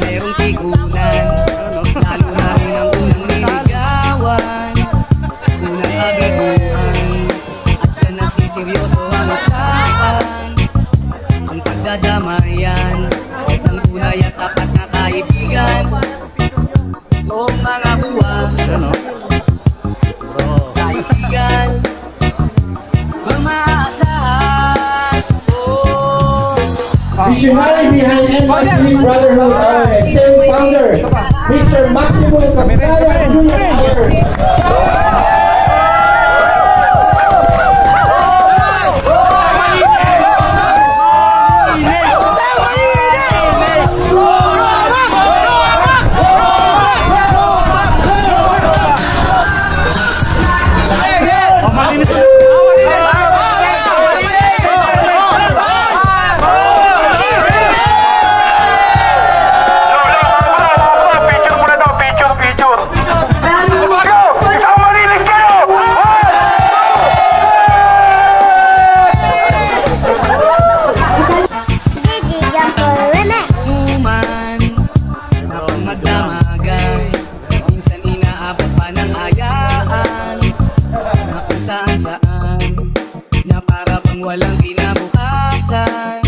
merong tigunan. Lalo na rin ang unang niligawan, unang kabiguan, at dyan nasiseryoso ang usapan. Ang pagdadamayan ng tunay at tapat na kaibigan. Kung mga buwan, kaibigan, mamaasahan. Visionary behind NYC Brotherhood RSM founder, Mr. Maximo Cabrera Jr. Walang kinabukasan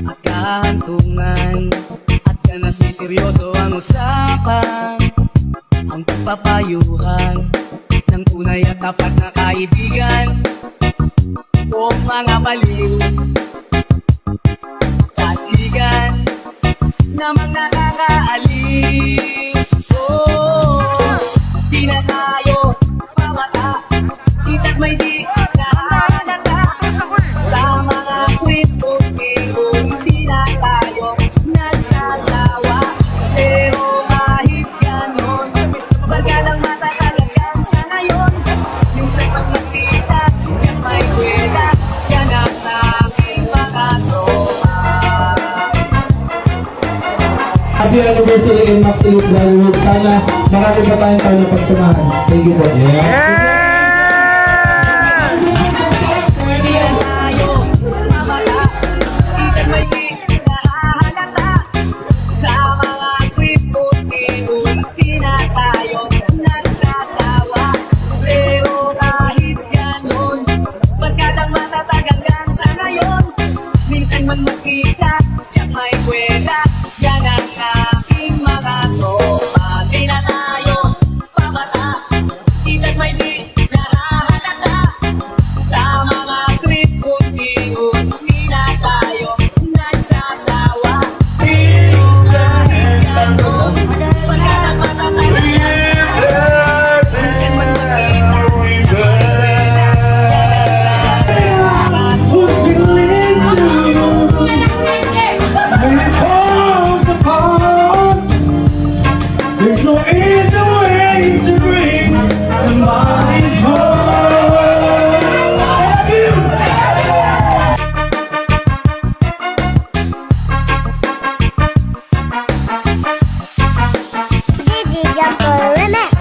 at kahantungan, at yan nasiseryoso ang usapan. Ang pagpapayuhan ng tunay at tapat na kaibigan. Kung mga baliw kaibigan namang nakakaalis, di na tayo pamata, ita't may di nahalata. Sa mga kwento-kwento, di na tayo nagsasawa. Pero kahit ganon, bagadang matatag hanggang sa ngayon. Minsan pag magkita, diyan may kwela, yan ang aking mga tropa. Happy anniversary in Maximo Brotherhood. Sana marami pa tayong tayo na pagsamahan. Thank you po. Man magkita, tiyak may kwela, yan ang aking mga tropa. Di na tayo pamata, ita't may di nahahalata. Sa mga trip-unti-un, di na tayo nagsasawa. Pero kahit ganon, pagkatang matatagal yan sa ngayon. Minsan man magkita, tiyak may kwela, yan ang aking mga tropa. There's no easy way to bring somebody's home. Gigi Jumper Remix.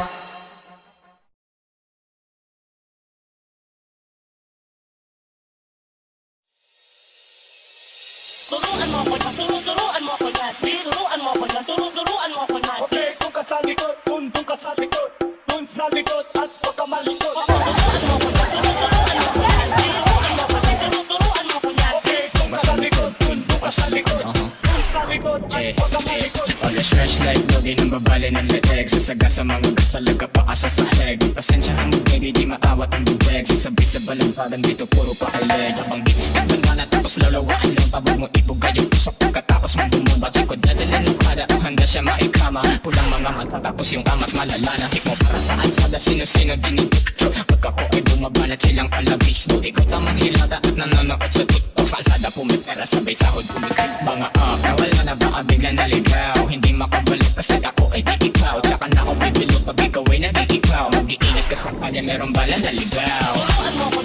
Turuan mo ko yan, turuan mo ko yan, turuan mo ko yan, turuan mo ko yan. Okay, doon ka sa likod, doon ka sa likod, doon sa likod at huwag ka malikod. Turuan mo ko yan, turuan mo ko yan, turuan mo ko yan, turuan mo ko yan. Okay, doon ka sa likod, doon ka sa likod, doon sa likod at huwag ka malikod. Always fresh like body ng babali ng leeg. Sasaga sa mga gas talaga paasa sa heg. Pasensya ang baby, di maawat ang bubeg. Sasabi sa balambagan dito puro pakaleg. Abang binitan mo na tapos lalawaan lang. Pabog mo ibugay yung pusok pagkatapos mong bumaba. Sikod dadala ng kada kung handa siya maikama. Pulang mga mata tapos yung amat malalana. Hik mo para sa alsada, sino-sino dinipito. Pagka ko ay bumabanat silang palabisbo. Ikaw tamang hilata at nanonokot sa tuto. Kalsada pumipera sabay sahod pumikit. Mga wala na ba bigla naligaw. Hindi makabalik kasi ako ay di ikaw. Tsaka na ako bibilo pag ikaw ay nag-iikaw. Mag-iingat ka sa kanya merong bala naligaw. Turuan mo ko